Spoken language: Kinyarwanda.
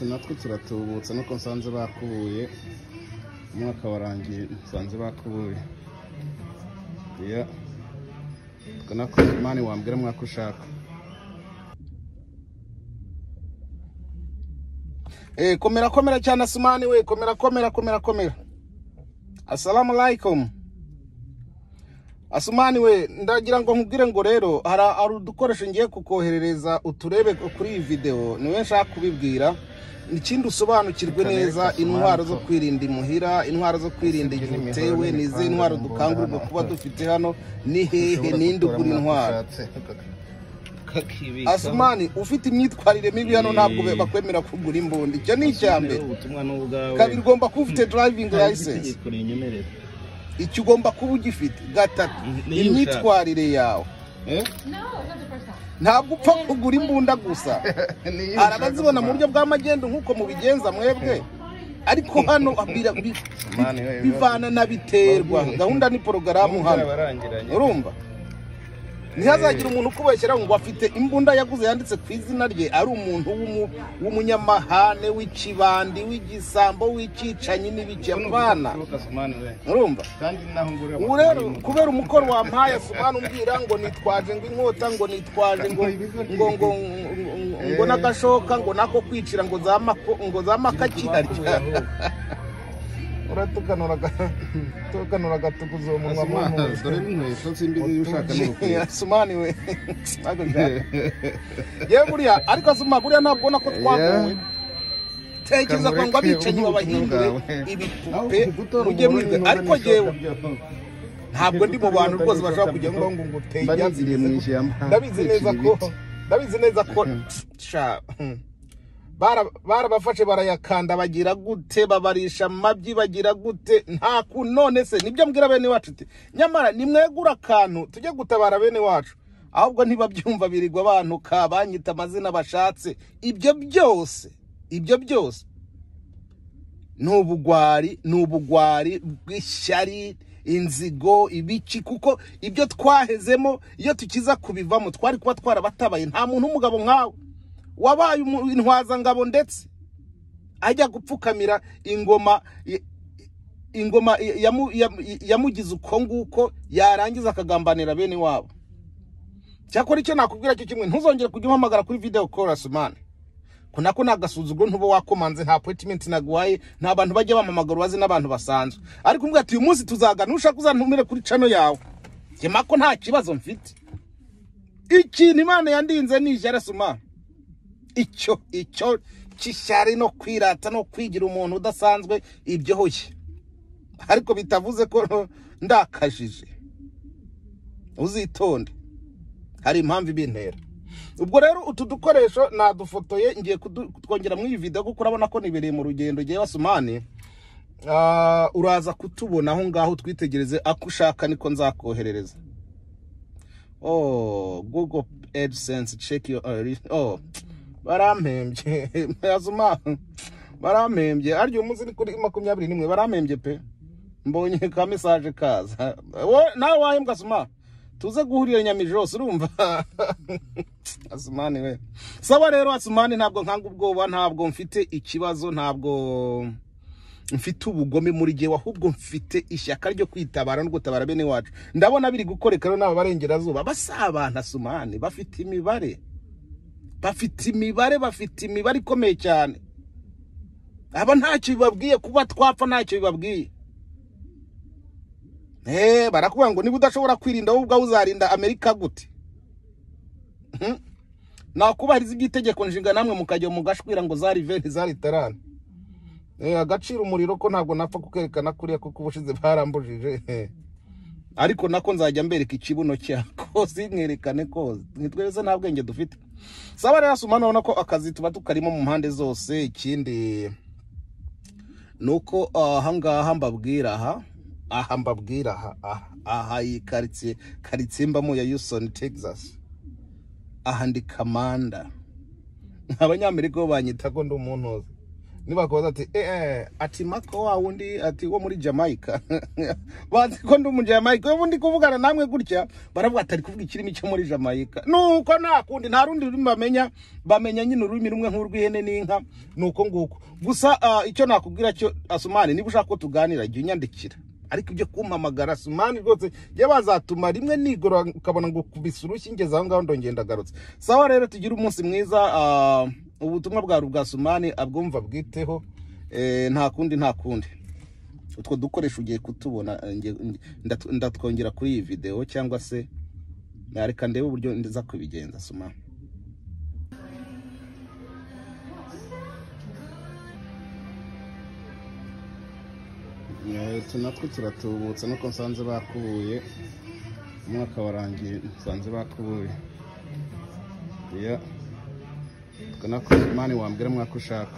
Natwe turatubutse nuko nsanze bakubuye umwaka warangiye nsanze bakubuye ya kanako mani wambwira mwaka ushaka komera cyane Assumani we komera assalamu alaikum Assumani we ndagira ngo nkubwire ngo rero hari udukoresho ngiye kukoherereza uturebe kuri iyi video niwe nshaka kubibwira ikindi usobanukirwe neza intwaro zo kwirinda imuhira intwaro zo kwirinda igitewe nize intwaro dukangurwa kuba dufite hano ni hehe n'indugura intwaro Assumani ufite imyitwarire mibi hano ntabwo bakwemera kugura imbunda icyo ni icyambe kabiri ugomba kuba ufite driving license icyo ugomba kuba ugifite gatatu imyitwarire yawe ntabwo upfa kugura imbunda gusa arabazibona mu buryo bw'amagendo nk'uko mubigenza mwebwe ariko hano bivana na biterwa gahunda ni porogaramu hano urumva ntihazagira umuntu ukubeshyira ngo afite imbunda yaguze yanditse ku izina rye ari umuntu w'umunyamahane w'ikibandi w'igisambo w'ikicanyi n'ibicyapana urumva ubu rero kubera umukoro wampaye Assumani umbwira ngo nitwaje ngo inkota ngo nitwaje ngo n'agashoka ngo nako kwicira ngo za Mako kiharya uratukanura gatukuzo umunwa mu dore n'inkweto simbizi ushaka n'urukundo Assumani we ye buriya ariko Assumani buriya ntabwo nako twagowe tekeza ko ngo abicanyi babahindure ibipupe mujye mwibwe ariko jewe ntabwo ndi mu bantu rwose bashaka kujya ngo uteyaziriye mu ishyamba ndabizi neza ko sha barabafashe barayakanda bagira gute babarisha mabyi bagira gute nta kunone se nibyo mbwira bene wacu ati nyamara nimwegura akantu tujye gutabara bene wacu ahubwo ntibabyumva birigwa abantu kabanyita amazina bashatse ibyo byose n'ubugwari bw'ishyari inzigo ibiki kuko ibyo twahezemo iyo tukiza kubivamo twari kuba twarabatabaye nta muntu umugabo nkawe wabaye intwaza ngabo ndetse ajya gupfukamira ingoma yamugize uko nguko yarangiza akagambanira bene wabo cyakora icyo nakubwira cyo kimwe ntuzongere kujya uhamagara kuri video call Assumani kunako nagasuzuguro ntubo wakomanze nta appointment nagwaye nta bantu bajya bamamagara bazi n'abantu basanzwe ariko mbwa ati uyu munsi tuzagana ushaka uzantumire kuri channel yawe Mako nta kibazo mfite ikintu Imana yandinze nijara Assumani icyo cyishyari no kwirata no kwigira umuntu udasanzwe ibyo hoye ariko bitavuze ko ndakajije uzitonde hari impamvu ibintera ubwo rero utu dukoresho nadufotoye ngiye twongera mu iyi video kuko urabona ko nibereye mu rugendo giye Assumani uraza kutubona aho ngaho twitegereze akushaka niko nzakoherereza Google AdSense check your barampembye Assumani barampembye aryo umunsi ni kuri 21 barampembye pe mbonye ka message kaza nawe wahembwa Assumani tuze guhurira Nyamijose urumva Assumani we sawa rero Assumani ntabwo nkanga ubwoba ntabwo mfite ikibazo ntabwo mfite ubugome muri gihe ahubwo mfite ishyaka ryo kwitabara no gutabara bene wacu ndabona biri gukoreka rero nabo barengerazuba basabana Assumani bafite imibare ikomeye cyane aba ntacyo bibabwiye kuba twapfa ntacyo bibabwiye barakubwira ngo niba udashobora kwirinda wowe ubwawe uzarinda Amerika gute nakubahiriza iby'itegeko nshinga namwe mukajya mugashwira ngo zari venti zari tarana agaciro umuriro ko ntabwo napfa kukerekana kuriya kuko ubushize barambujije ariko nako nzajya mbereka ikibuno cyako simwerekane ko nitweze nta bwenge dufite saba rero Assumani ubona ko akazi tuba tukarimo mu mpande zose ikindi nuko ahangaha mbabwira aha iyi karitsiye mbamo ya Houston Texas aha ndi kamanda abanyamerika bo banyita ko ndi umuntu nibakoza ati ati Mako wa wundi ati wo muri Jamaica bazi ko ndi mu Jamaica yo bundi kuvugana namwe gutya baravuga atari kuvuga ikirimi cyo muri Jamaica nuko nakundi nta rundi rurimi bamenya nyine ururimi rumwe nk'urw'ihene n'inka nuko nguko gusa icyo nakubwira cyo Asumani niba ushaka ko tuganira jya unyandikira ariko ibyo kumpamagara Asumani rwose je bazatuma rimwe nigora ukabona ngo kubisurushye ngeze aho ngaho ndongenda garutse sawa rero tugira umunsi mwiza ubutumwa bwa Asumani abwumva bwiteho nta kundi utwo dukoresha ugiye kutubona ndatwongera kuri iyi video cyangwa se nareka ndebe uburyo ndiza kubigenza Asumani tunatwe turatubutse nuko nsanze bakubuye umwaka warangiye nsanze bakubuye ya kana ko Asumani wambwira mwaka ushaka